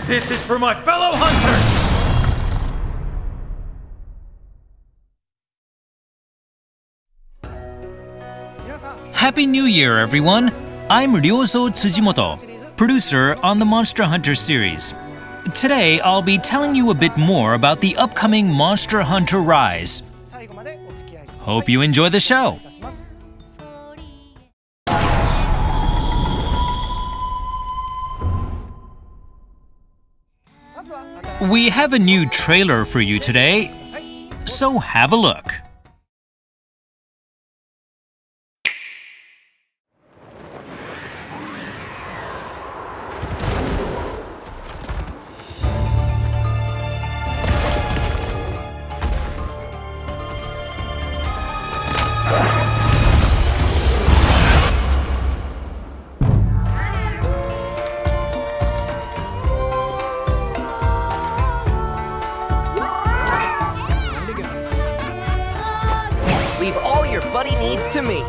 This is for my fellow hunters! Happy New Year, everyone! I'm Ryozo Tsujimoto, producer on the Monster Hunter series. Today, I'll be telling you a bit more about the upcoming Monster Hunter Rise. Hope you enjoy the show! We have a new trailer for you today, so have a look. Leave all your buddy needs to me.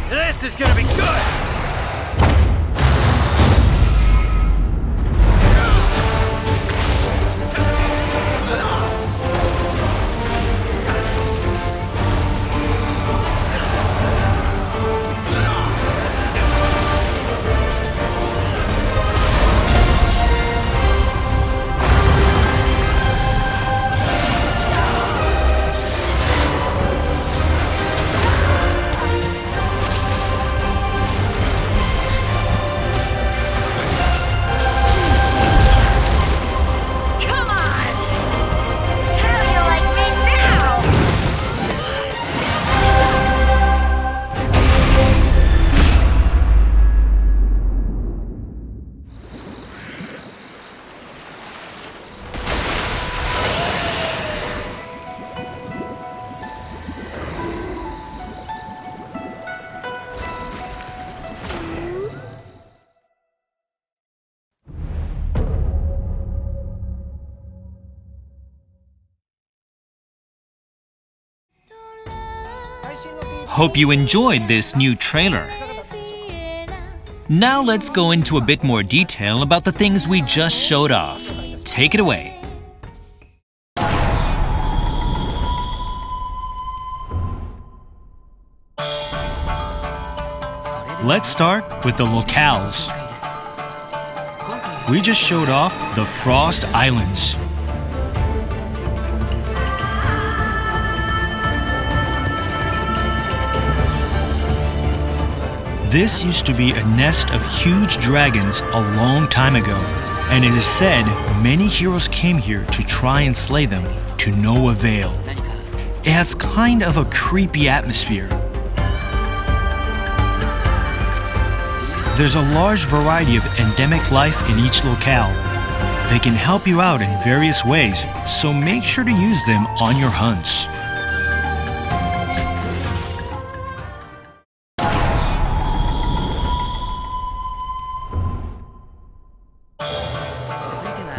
This is gonna be good! Hope you enjoyed this new trailer. Now let's go into a bit more detail about the things we just showed off. Take it away. Let's start with the locales. We just showed off the Frost Islands. This used to be a nest of huge dragons a long time ago, and it is said many heroes came here to try and slay them to no avail. It has kind of a creepy atmosphere. There's a large variety of endemic life in each locale. They can help you out in various ways, so make sure to use them on your hunts.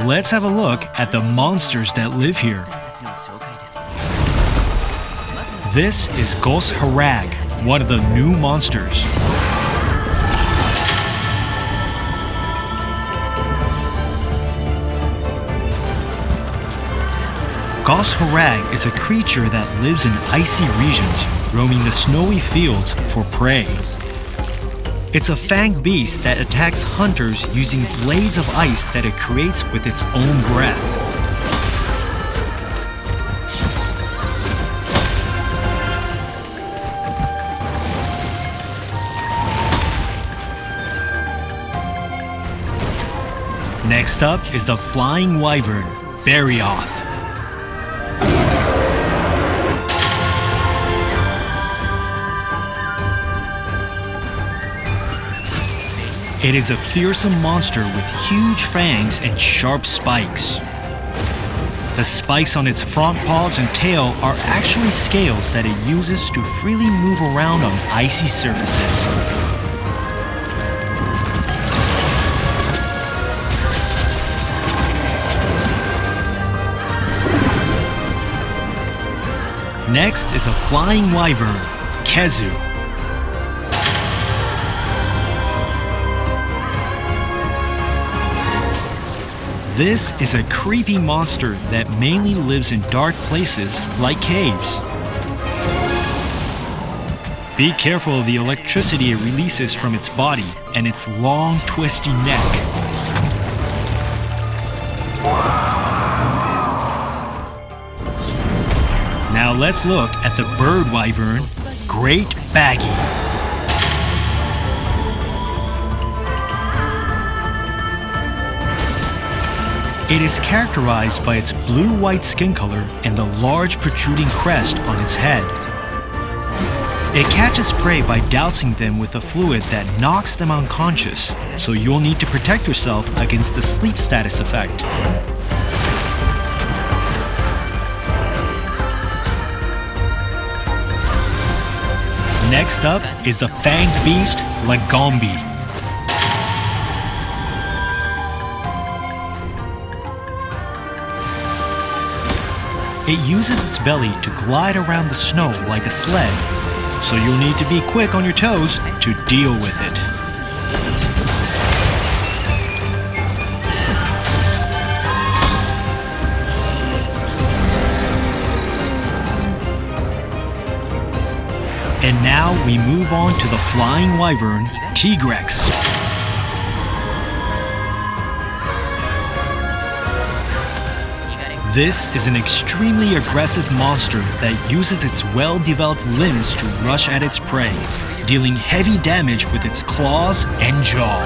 Let's have a look at the monsters that live here. This is Gos Harag, one of the new monsters. Gos Harag is a creature that lives in icy regions, roaming the snowy fields for prey. It's a fanged beast that attacks hunters using blades of ice that it creates with its own breath. Next up is the flying wyvern, Barioth. It is a fearsome monster with huge fangs and sharp spikes. The spikes on its front paws and tail are actually scales that it uses to freely move around on icy surfaces. Next is a flying wyvern, Kezu. This is a creepy monster that mainly lives in dark places like caves. Be careful of the electricity it releases from its body and its long, twisty neck. Now let's look at the bird wyvern, Great Baggy. It is characterized by its blue-white skin color and the large protruding crest on its head. It catches prey by dousing them with a fluid that knocks them unconscious, so you'll need to protect yourself against the sleep status effect. Next up is the fanged beast, Lagombi. It uses its belly to glide around the snow like a sled, so you'll need to be quick on your toes to deal with it. And now we move on to the flying wyvern, Tigrex. This is an extremely aggressive monster that uses its well-developed limbs to rush at its prey, dealing heavy damage with its claws and jaw.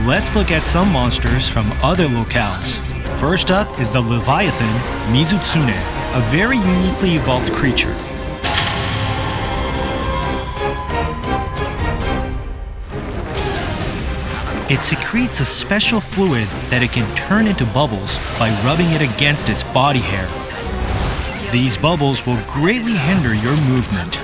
Let's look at some monsters from other locales. First up is the Leviathan Mizutsune, a very uniquely evolved creature. It secretes a special fluid that it can turn into bubbles by rubbing it against its body hair. These bubbles will greatly hinder your movement.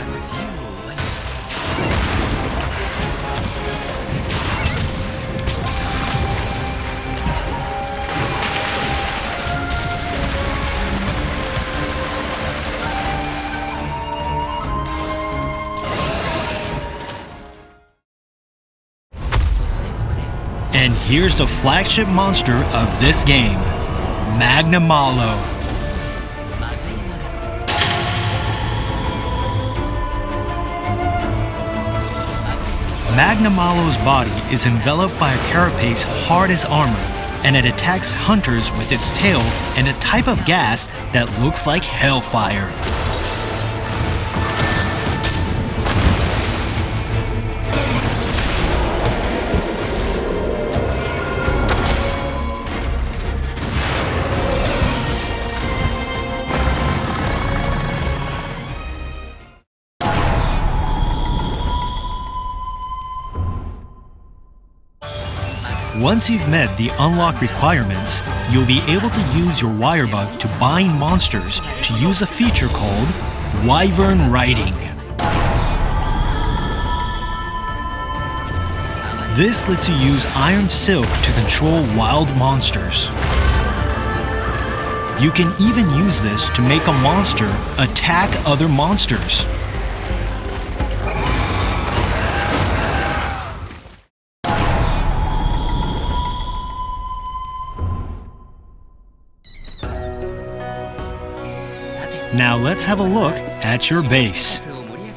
And here's the flagship monster of this game, Magnamalo. Magnamalo's body is enveloped by a carapace hard as armor, and it attacks hunters with its tail and a type of gas that looks like hellfire. Once you've met the unlock requirements, you'll be able to use your wirebug to bind monsters to use a feature called Wyvern Writing. This lets you use iron silk to control wild monsters. You can even use this to make a monster attack other monsters. Now let's have a look at your base,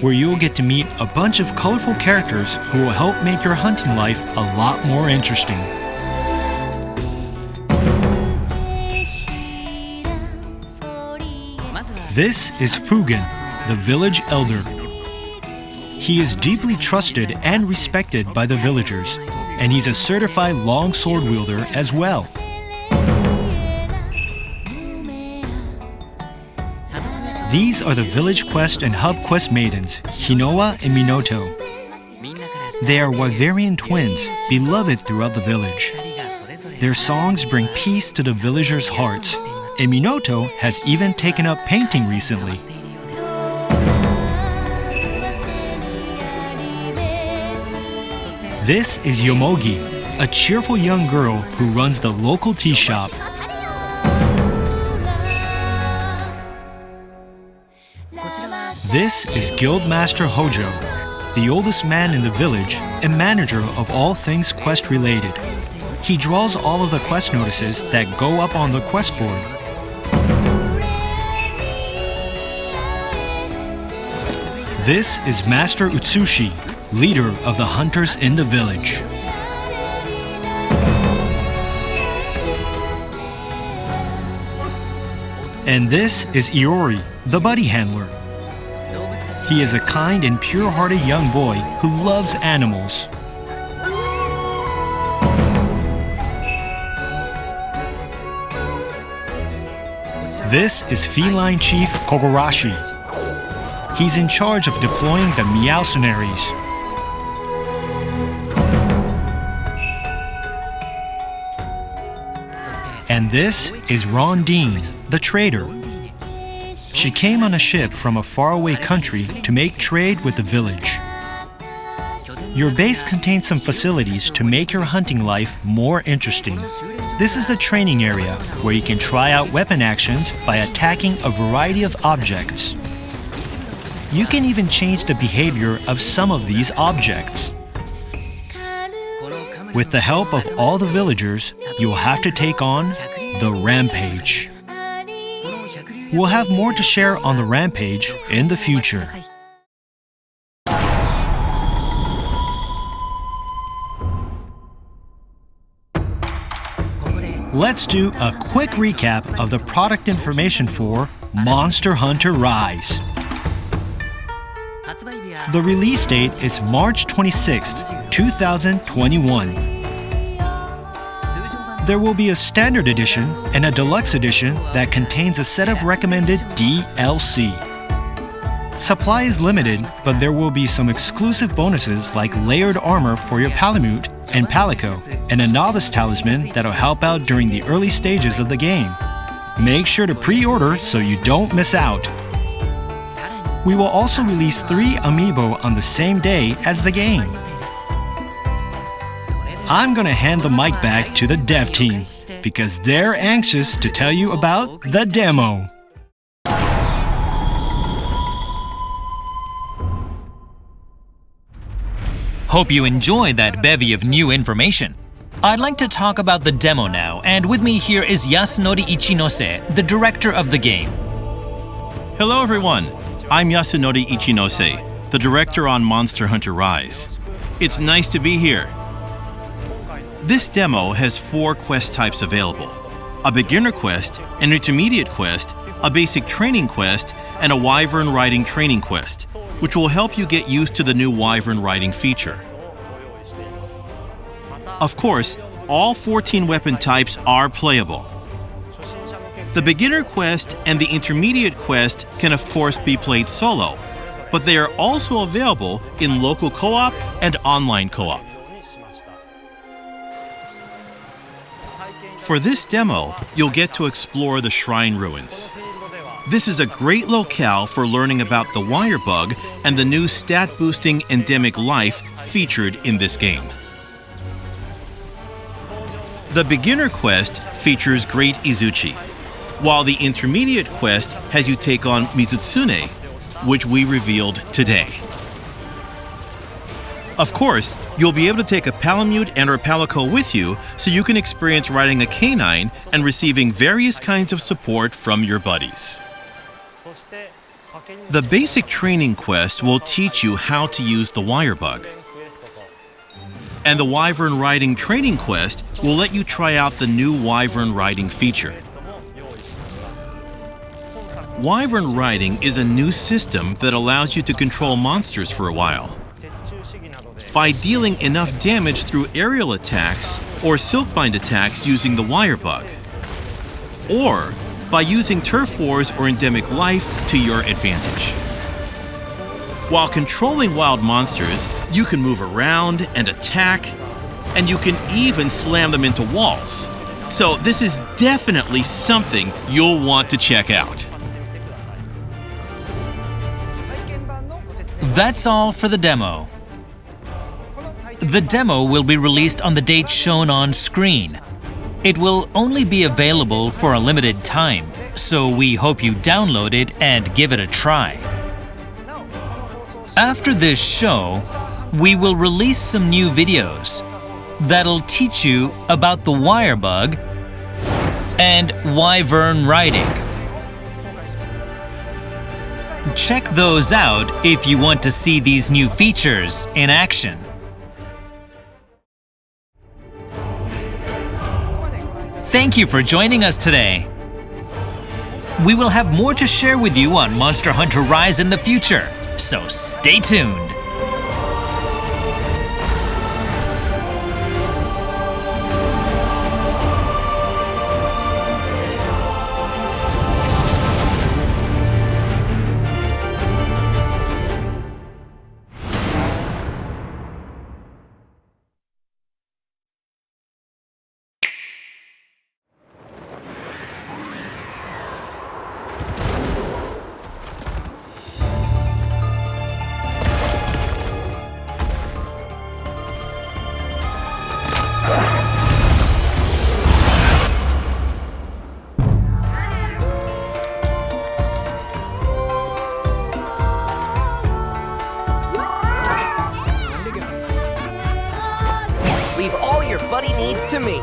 where you'll get to meet a bunch of colorful characters who will help make your hunting life a lot more interesting. This is Fugen, the village elder. He is deeply trusted and respected by the villagers, and he's a certified longsword wielder as well. These are the village quest and hub quest maidens, Hinoa and Minoto. They are Wyverian twins, beloved throughout the village. Their songs bring peace to the villagers' hearts, and Minoto has even taken up painting recently. This is Yomogi, a cheerful young girl who runs the local tea shop. This is Guildmaster Hojo, the oldest man in the village and manager of all things quest related. He draws all of the quest notices that go up on the quest board. This is Master Utsushi, leader of the hunters in the village. And this is Iori, the buddy handler. He is a kind and pure-hearted young boy who loves animals. This is Feline Chief Kogarashi. He's in charge of deploying the Meowcenaries. And this is Rondine, the trader. She came on a ship from a faraway country to make trade with the village. Your base contains some facilities to make your hunting life more interesting. This is the training area, where you can try out weapon actions by attacking a variety of objects. You can even change the behavior of some of these objects. With the help of all the villagers, you will have to take on the Rampage. We'll have more to share on the Rampage in the future. Let's do a quick recap of the product information for Monster Hunter Rise. The release date is March 26th, 2021. There will be a standard edition and a deluxe edition that contains a set of recommended DLC. Supply is limited, but there will be some exclusive bonuses like layered armor for your Palamute and Palico, and a novice talisman that'll help out during the early stages of the game. Make sure to pre-order so you don't miss out. We will also release 3 amiibo on the same day as the game. I'm gonna hand the mic back to the dev team because they're anxious to tell you about the demo. Hope you enjoyed that bevy of new information. I'd like to talk about the demo now, and with me here is Yasunori Ichinose, the director of the game. Hello everyone, I'm Yasunori Ichinose, the director on Monster Hunter Rise. It's nice to be here. This demo has 4 quest types available: a beginner quest, an intermediate quest, a basic training quest, and a Wyvern Writing training quest, which will help you get used to the new Wyvern Writing feature. Of course, all 14 weapon types are playable. The beginner quest and the intermediate quest can of course be played solo, but they are also available in local co-op and online co-op. For this demo, you'll get to explore the Shrine Ruins. This is a great locale for learning about the wire bug and the new stat-boosting endemic life featured in this game. The beginner quest features Great Izuchi, while the intermediate quest has you take on Mizutsune, which we revealed today. Of course, you'll be able to take a Palamute and or Palico with you so you can experience riding a canine and receiving various kinds of support from your buddies. The basic training quest will teach you how to use the wire bug. And the Wyvern Writing training quest will let you try out the new Wyvern Writing feature. Wyvern Writing is a new system that allows you to control monsters for a while. By dealing enough damage through aerial attacks or silkbind attacks using the wire bug. Or by using turf wars or endemic life to your advantage. While controlling wild monsters, you can move around and attack, and you can even slam them into walls. So this is definitely something you'll want to check out. That's all for the demo. The demo will be released on the date shown on screen. It will only be available for a limited time, so we hope you download it and give it a try. After this show, we will release some new videos that'll teach you about the wire bug and Wyvern Writing. Check those out if you want to see these new features in action. Thank you for joining us today. We will have more to share with you on Monster Hunter Rise in the future, so stay tuned. Leave all your buddy needs to me.